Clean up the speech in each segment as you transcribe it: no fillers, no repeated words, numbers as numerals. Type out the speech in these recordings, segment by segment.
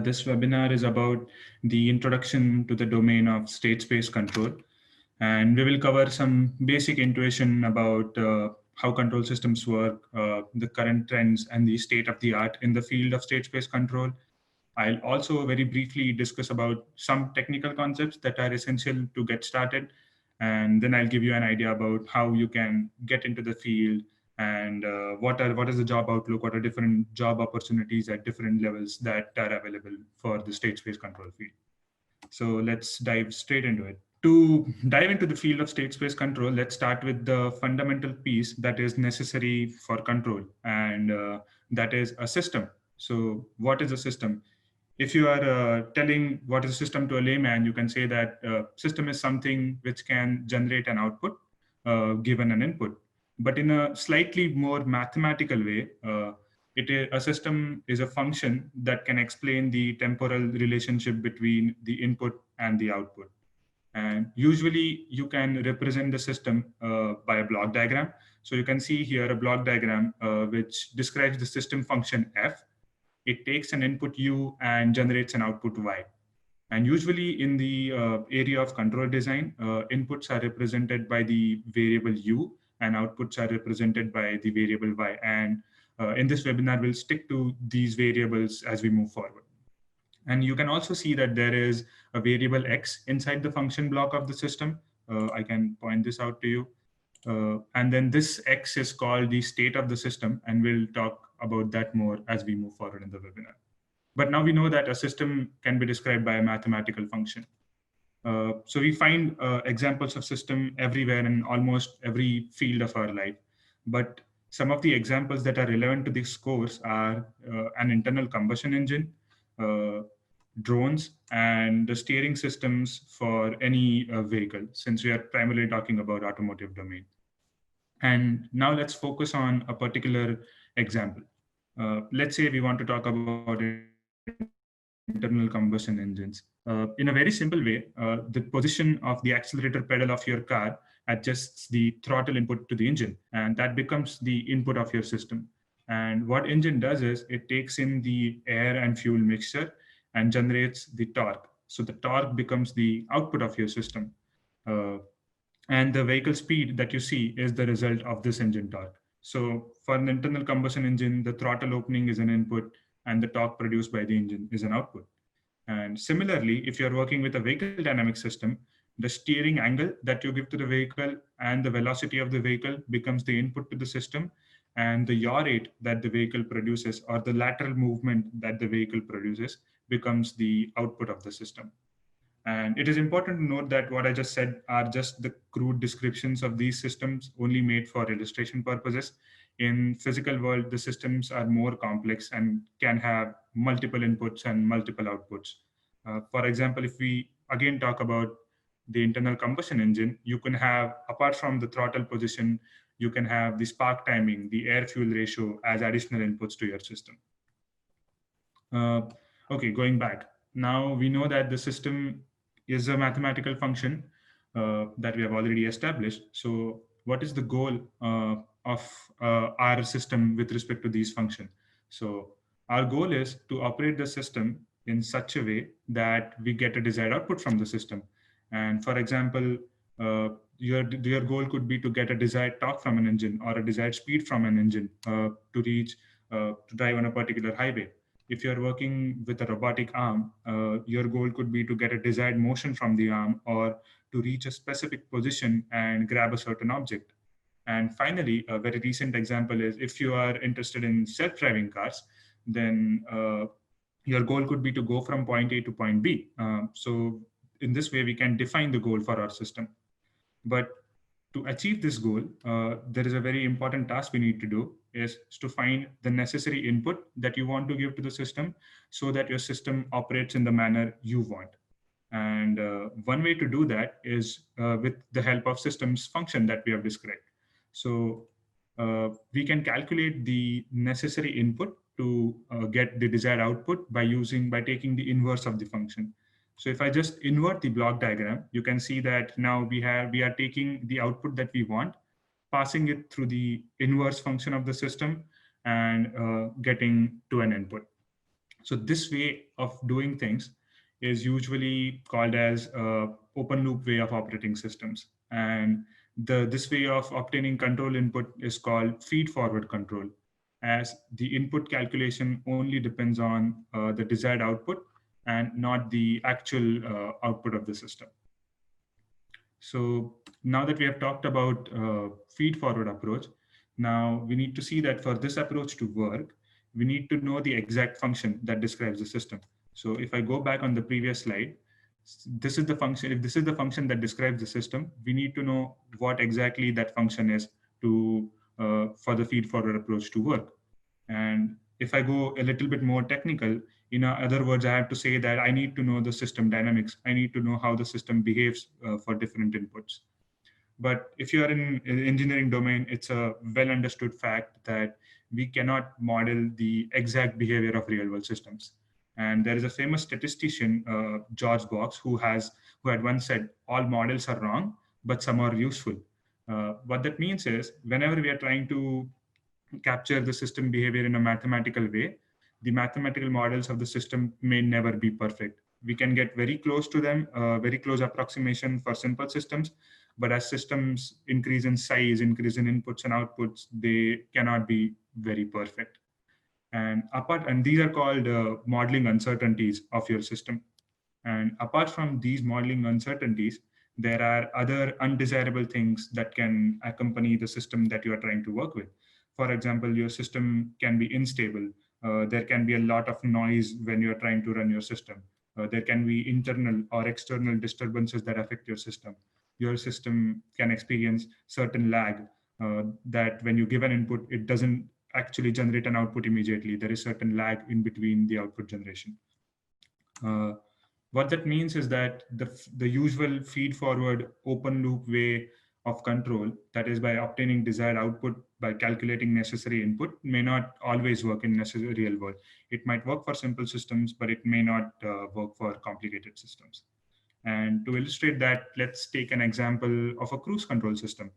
This webinar is about the introduction to the domain of state space control. And we will cover some basic intuition about how control systems work, the current trends, and the state of the art in the field of state space control. I'll also very briefly discuss about some technical concepts that are essential to get started. And then I'll give you an idea about how you can get into the field and what is the job outlook, what are different job opportunities at different levels that are available for the state space control field. So let's dive straight into it. To dive into the field of state space control, let's start with the fundamental piece that is necessary for control, and that is a system. So what is a system? If you are telling what is a system to a layman, you can say that system is something which can generate an output given an input. But in a slightly more mathematical way, a system is a function that can explain the temporal relationship between the input and the output. And usually you can represent the system by a block diagram. So you can see here a block diagram which describes the system function f. It takes an input u and generates an output y. And usually in the area of control design, inputs are represented by the variable u and outputs are represented by the variable y. And in this webinar, we'll stick to these variables as we move forward. And you can also see that there is a variable x inside the function block of the system. I can point this out to you. And then this x is called the state of the system, and we'll talk about that more as we move forward in the webinar. But now we know that a system can be described by a mathematical function. So we find examples of system everywhere in almost every field of our life. But some of the examples that are relevant to this course are an internal combustion engine, drones, and the steering systems for any vehicle, since we are primarily talking about automotive domain. And now let's focus on a particular example. Let's say we want to talk about internal combustion engines. In a very simple way, the position of the accelerator pedal of your car adjusts the throttle input to the engine, and that becomes the input of your system. And what engine does is it takes in the air and fuel mixture and generates the torque. So the torque becomes the output of your system. And the vehicle speed that you see is the result of this engine torque. So for an internal combustion engine, the throttle opening is an input and the torque produced by the engine is an output. And similarly, if you're working with a vehicle dynamic system, the steering angle that you give to the vehicle and the velocity of the vehicle becomes the input to the system, and the yaw rate that the vehicle produces or the lateral movement that the vehicle produces becomes the output of the system. And it is important to note that what I just said are just the crude descriptions of these systems only made for illustration purposes. In physical world, the systems are more complex and can have multiple inputs and multiple outputs. For example, if we again talk about the internal combustion engine, you can have, apart from the throttle position, you can have the spark timing, the air fuel ratio as additional inputs to your system. Okay, going back. Now we know that the system is a mathematical function that we have already established. So what is the goal of our system with respect to these functions? So our goal is to operate the system in such a way that we get a desired output from the system. And for example, your goal could be to get a desired torque from an engine or a desired speed from an engine to drive on a particular highway. If you're working with a robotic arm, your goal could be to get a desired motion from the arm or to reach a specific position and grab a certain object. And finally, a very recent example is if you are interested in self-driving cars, then your goal could be to go from point A to point B. So in this way, we can define the goal for our system. But to achieve this goal, there is a very important task we need to do is to find the necessary input that you want to give to the system so that your system operates in the manner you want. And one way to do that is with the help of systems function that we have described. So we can calculate the necessary input to get the desired output by taking the inverse of the function. So if I just invert the block diagram, you can see that now we are taking the output that we want, passing it through the inverse function of the system and getting to an input. So this way of doing things is usually called as open loop way of operating systems. And this way of obtaining control input is called feed forward control, as the input calculation only depends on the desired output and not the actual output of the system. So now that we have talked about feed forward approach, now we need to see that for this approach to work, we need to know the exact function that describes the system. So if I go back on the previous slide, this is the function. If this is the function that describes the system, we need to know what exactly that function is to for the feed forward approach to work. And if I go a little bit more technical, in other words, I have to say that I need to know the system dynamics. I need to know how the system behaves for different inputs. But if you are in engineering domain, it's a well understood fact that we cannot model the exact behavior of real world systems. And there is a famous statistician, George Box, who had once said, "All models are wrong, but some are useful." What that means is, whenever we are trying to capture the system behavior in a mathematical way, the mathematical models of the system may never be perfect. We can get very close to them, very close approximation for simple systems, but as systems increase in size, increase in inputs and outputs, they cannot be very perfect. And these are called modeling uncertainties of your system. And apart from these modeling uncertainties, there are other undesirable things that can accompany the system that you are trying to work with. For example, your system can be unstable. There can be a lot of noise when you're trying to run your system. There can be internal or external disturbances that affect your system. Your system can experience certain lag, that when you give an input, it doesn't actually generate an output immediately. There is certain lag in between the output generation. Uh, what that means is that the usual feed forward open loop way of control, that is by obtaining desired output by calculating necessary input, may not always work in necessary real world. It might work for simple systems, but it may not work for complicated systems. And to illustrate that, let's take an example of a cruise control system.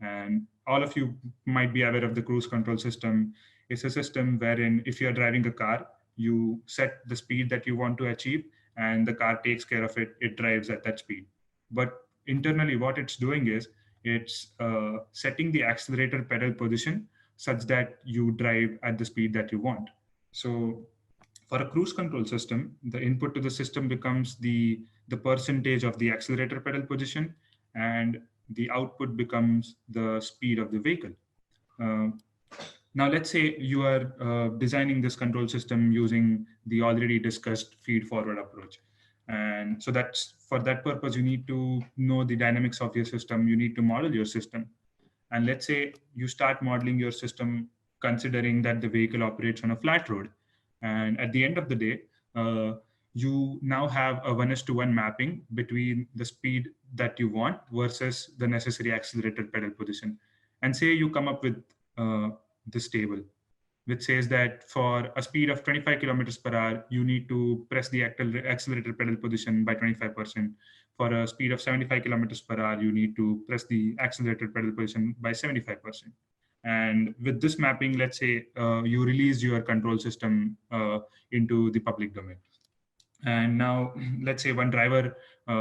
And all of you might be aware of the cruise control system. It's a system wherein if you're driving a car, you set the speed that you want to achieve, and the car takes care of it. It drives at that speed. But internally, what it's doing is it's setting the accelerator pedal position such that you drive at the speed that you want. So for a cruise control system, the input to the system becomes the percentage of the accelerator pedal position, and the output becomes the speed of the vehicle. Uh, Now, let's say you are designing this control system using the already discussed feed forward approach. And so that's for that purpose, you need to know the dynamics of your system. You need to model your system. And let's say you start modeling your system considering that the vehicle operates on a flat road. And at the end of the day, you now have a 1:1 mapping between the speed that you want versus the necessary accelerated pedal position. And say you come up with uh, this table, which says that for a speed of 25 kilometers per hour, you need to press the accelerator pedal position by 25%. For a speed of 75 kilometers per hour, you need to press the accelerator pedal position by 75%. And with this mapping, let's say you release your control system into the public domain. And now, let's say one driver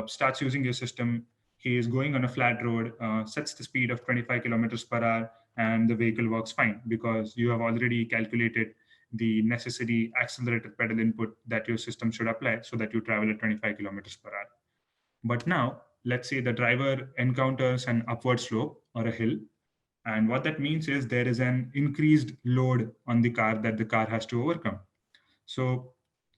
starts using your system. He is going on a flat road, sets the speed of 25 kilometers per hour, and the vehicle works fine because you have already calculated the necessary accelerated pedal input that your system should apply so that you travel at 25 kilometers per hour. But now, let's say the driver encounters an upward slope or a hill. And what that means is there is an increased load on the car that the car has to overcome. So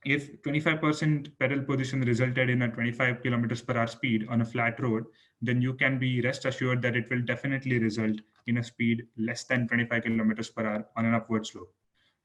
if 25% pedal position resulted in a 25 kilometers per hour speed on a flat road, then you can be rest assured that it will definitely result in a speed less than 25 kilometers per hour on an upward slope.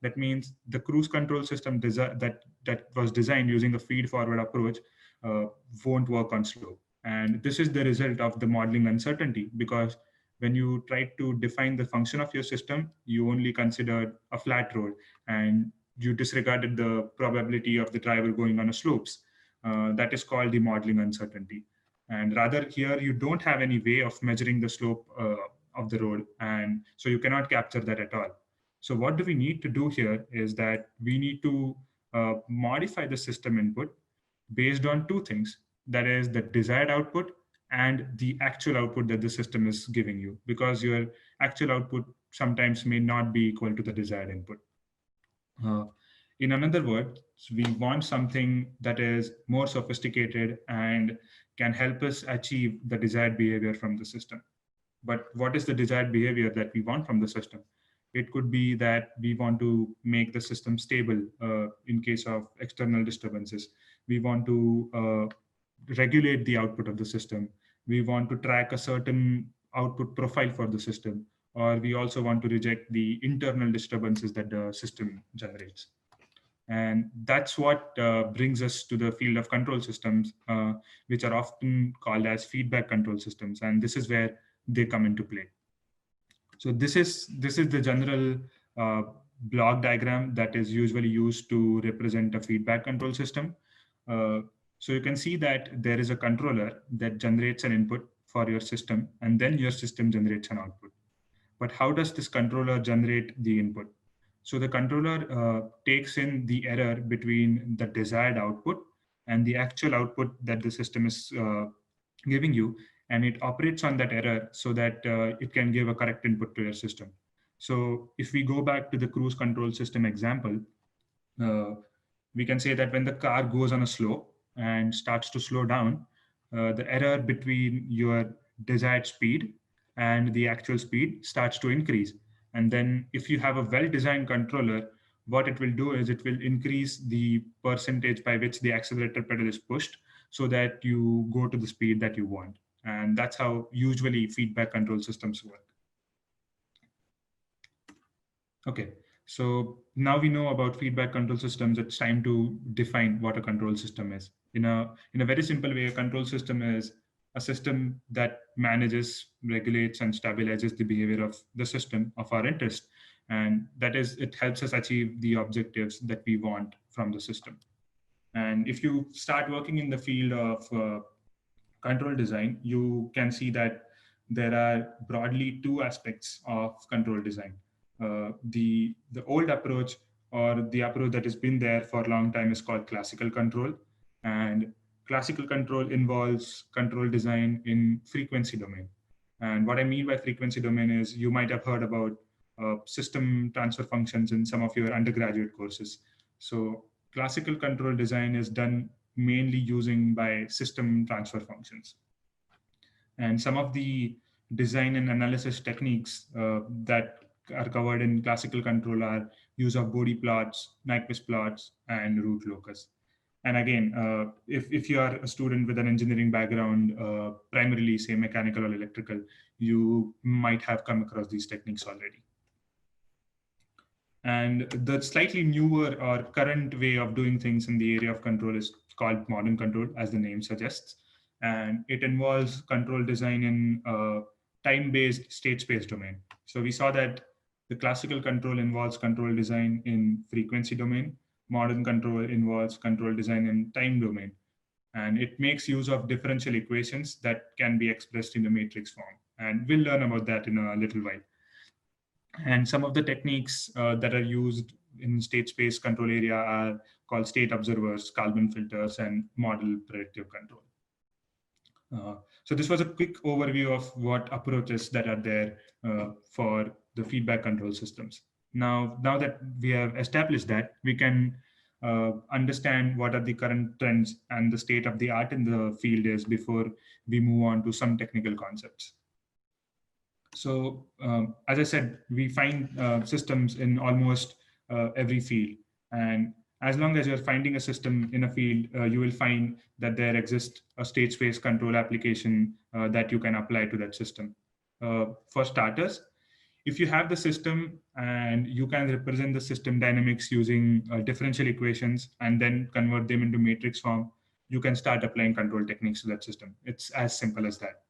That means the cruise control system that was designed using a feed forward approach uh, won't work on slope. And this is the result of the modeling uncertainty, because when you try to define the function of your system, you only considered a flat road and you disregarded the probability of the driver going on a slopes. That is called the modeling uncertainty. And rather here, you don't have any way of measuring the slope of the road. And so you cannot capture that at all. So what do we need to do here is that we need to modify the system input based on two things. That is the desired output and the actual output that the system is giving you, because your actual output sometimes may not be equal to the desired input. Uh, in another word, we want something that is more sophisticated and can help us achieve the desired behavior from the system. But what is the desired behavior that we want from the system? It could be that we want to make the system stable in case of external disturbances. We want to regulate the output of the system. We want to track a certain output profile for the system, or we also want to reject the internal disturbances that the system generates. And that's what brings us to the field of control systems, which are often called as feedback control systems. And this is where they come into play. So this is the general uh, block diagram that is usually used to represent a feedback control system. Uh, so you can see that there is a controller that generates an input for your system, and then your system generates an output. But how does this controller generate the input? So the controller takes in the error between the desired output and the actual output that the system is giving you, and it operates on that error so that it can give a correct input to your system. So if we go back to the cruise control system example, uh, we can say that when the car goes on a slope and starts to slow down, the error between your desired speed and the actual speed starts to increase. And then if you have a well-designed controller, what it will do is it will increase the percentage by which the accelerator pedal is pushed so that you go to the speed that you want. And that's how usually feedback control systems work. Okay, so now we know about feedback control systems. It's time to define what a control system is. In a very simple way, a control system is a system that manages, regulates, and stabilizes the behavior of the system of our interest. And that is, it helps us achieve the objectives that we want from the system. And if you start working in the field of control design, you can see that there are broadly two aspects of control design. The old approach, or the approach that has been there for a long time, is called classical control. And classical control involves control design in frequency domain. And what I mean by frequency domain is you might have heard about system transfer functions in some of your undergraduate courses. So classical control design is done mainly using by system transfer functions. And some of the design and analysis techniques that are covered in classical control are use of Bode plots, Nyquist plots, and root locus. And again, if you are a student with an engineering background, primarily say mechanical or electrical, you might have come across these techniques already. And the slightly newer or current way of doing things in the area of control is called modern control, as the name suggests. And it involves control design in a time-based state-space domain. So we saw that the classical control involves control design in frequency domain. Modern control involves control design in time domain. And it makes use of differential equations that can be expressed in the matrix form. And we'll learn about that in a little while. And some of the techniques that are used in state space control area are called state observers, Kalman filters, and model predictive control. So this was a quick overview of what approaches that are there for the feedback control systems. Now that we have established that, we can understand what are the current trends and the state of the art in the field is before we move on to some technical concepts. So as I said, we find systems in almost every field. And as long as you're finding a system in a field, you will find that there exists a state space control application that you can apply to that system. For starters, if you have the system and you can represent the system dynamics using differential equations and then convert them into matrix form, you can start applying control techniques to that system. It's as simple as that.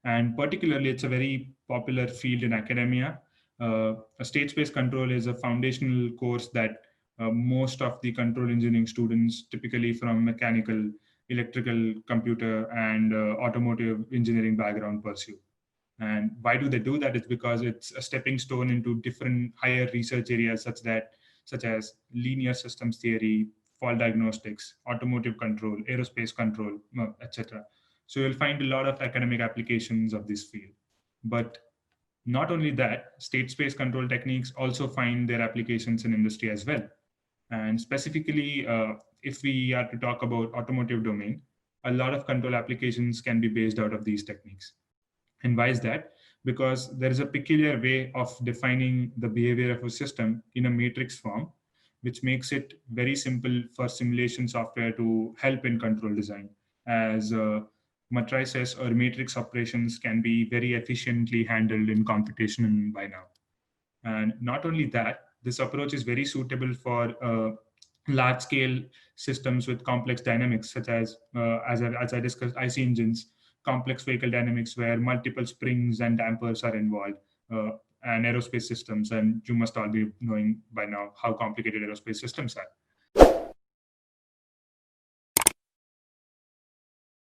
And particularly, it's a very popular field in academia. A state space control is a foundational course that most of the control engineering students, typically from mechanical, electrical, computer, and automotive engineering background, pursue. And why do they do that? It's because it's a stepping stone into different higher research areas, such that such as linear systems theory, fault diagnostics, automotive control, aerospace control, etc. So you'll find a lot of academic applications of this field. But not only that, state space control techniques also find their applications in industry as well. And specifically, if we are to talk about automotive domain, a lot of control applications can be based out of these techniques. And why is that? Because there is a peculiar way of defining the behavior of a system in a matrix form, which makes it very simple for simulation software to help in control design, as matrices or matrix operations can be very efficiently handled in computation by now. And not only that, this approach is very suitable for large scale systems with complex dynamics, such as I discussed, IC engines, complex vehicle dynamics where multiple springs and dampers are involved, and aerospace systems. And you must all be knowing by now how complicated aerospace systems are.